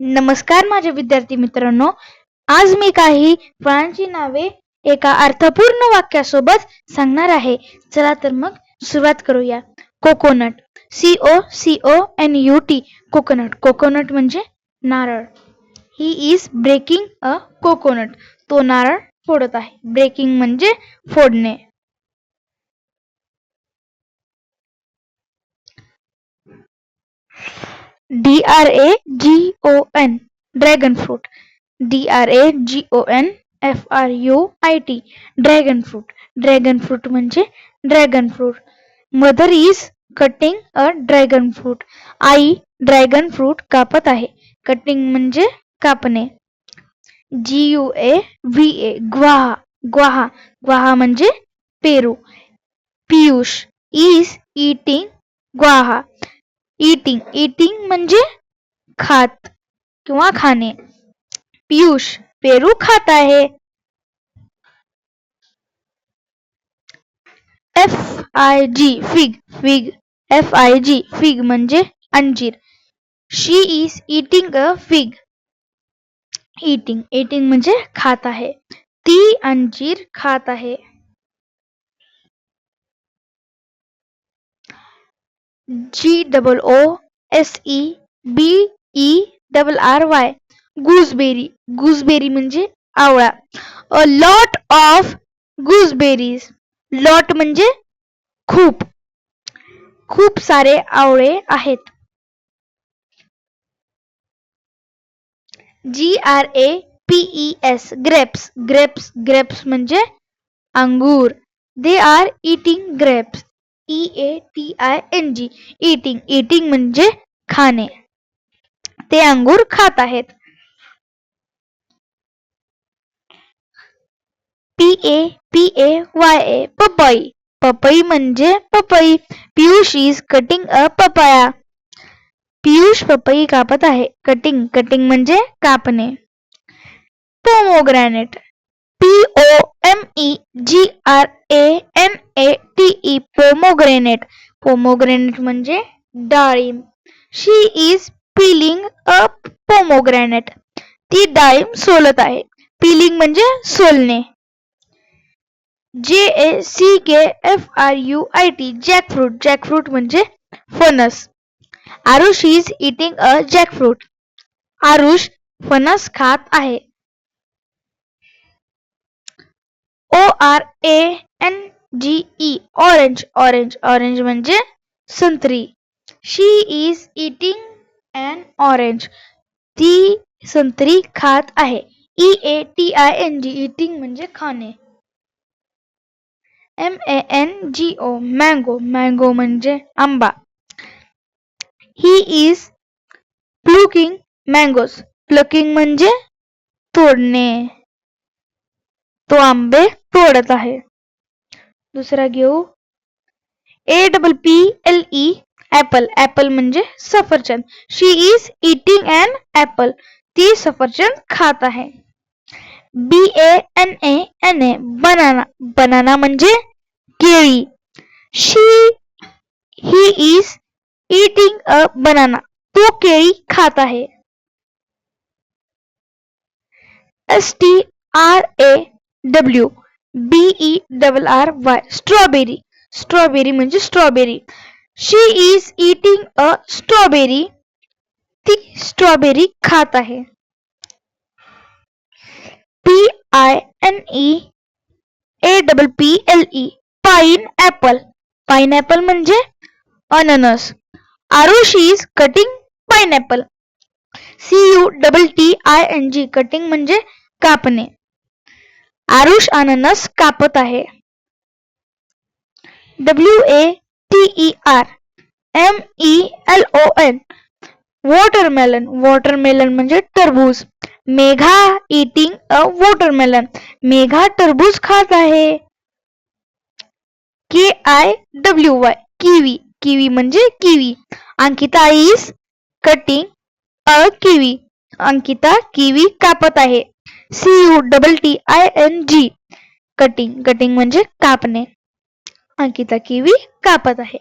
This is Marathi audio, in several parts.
नमस्कार माझे विद्यार्थी मित्रांनो, आज मी काही फळांची नावे एका अर्थपूर्ण वाक्यासोबत सांगणार आहे. चला तर मग सुरुवात करूया. Coconut, COCONUT, coconut. कोकोनट म्हणजे नारळ. He is breaking a coconut. तो नारळ फोडत आहे. ब्रेकिंग म्हणजे फोडणे. DRAGON, dragon fruit. DRAGONFRUIT, dragon fruit. Dragon fruit म्हणजे dragon fruit. Mother is cutting a dragon fruit. आई ड्रॅगन फ्रूट कापत आहे. कटिंग म्हणजे कापणे. GUAVA, ग्वाहा. ग्वाहा. ग्वाहा म्हणजे पेरू. Piyush is eating guava. Eating म्हणजे खात किंवा खाणे. पियुष पेरू खात आहे. FIG, fig. फिग म्हणजे अंजीर. She is eating a fig. Eating म्हणजे खात आहे. ती अंजीर खात आहे. GOOSEBERRY, gooseberry. gooseberry म्हणजे आवळा. A lot of gooseberries. lot म्हणजे खूप सारे आवळे आहेत. GRAPES, grapes म्हणजे अंगूर. They are eating grapes. EATING, eating म्हणजे खाणे. ते अंगूर खात आहेत. PAPAYA, पपई. पपई म्हणजे पपई. Piyush is cutting a papaya. Piyush पपई कापत आहे. कटिंग म्हणजे कापणे. पोमोग्रॅनेट, POMEGRANATE, पोमोग्रॅनेट. पोमोग्रॅनेट म्हणजे डाळिंब. शी इज पीलिंग अ पोमोग्रॅनेट. ती डाळिंब सोलत आहे. पीलिंग म्हणजे सोलणे. JACKFRUIT, जॅकफ्रूट म्हणजे फणस. Aarush is eating a jackfruit. Aarush फणस खात आहे. ORANGE, ऑरेंज म्हणजे संत्री. शी इज इटिंग अन ऑरेंज. ती संत्री खात आहे. EATING, इटिंग म्हणजे खाणे. MANGO, मँगो म्हणजे आंबा. He is plucking mangoes. Plucking म्हणजे तोडणे. तो आंबे तोडत आहे. दुसरा घेऊ. APPLE, ऍपल म्हणजे सफरचंद. शी इज इटिंग अन ऍपल. ती सफरचंद खात आहे. BANANA, बनाना म्हणजे केळी. He is eating a banana. तो केळी खात आहे. STRAWBERRY, स्ट्रॉबेरी म्हणजे strawberry. She is eating a strawberry. ती स्ट्रॉबेरी खात आहे. PINEAPPLE, पाइनएपल म्हणजे अननस. Aarush is cutting pineapple. CUTTING, cutting म्हणजे कापणे. आरुष अननस कापत आहे. WATERMELON, वॉटरमेलन म्हणजे टरबूज. Megha eating a watermelon. Megha टरबूज खात आहे. KIWY, किवी म्हणजे kiwi. Ankita is cutting a kiwi. Ankita kiwi कापत आहे. CUTTING, कटिंग म्हणजे कापणे. अंकिता किवी कापत आहे.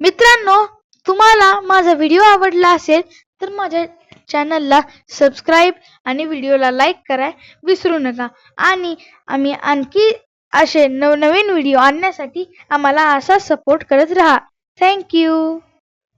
मित्रांनो, तुम्हाला माझा व्हिडिओ आवडला असेल तर माझ्या चॅनलला सबस्क्राईब आणि व्हिडिओला लाईक करायला विसरू नका. आणि आम्ही आणखी असे नवनवीन व्हिडिओ आणण्यासाठी आम्हाला असा सपोर्ट करत राहा. थँक्यू.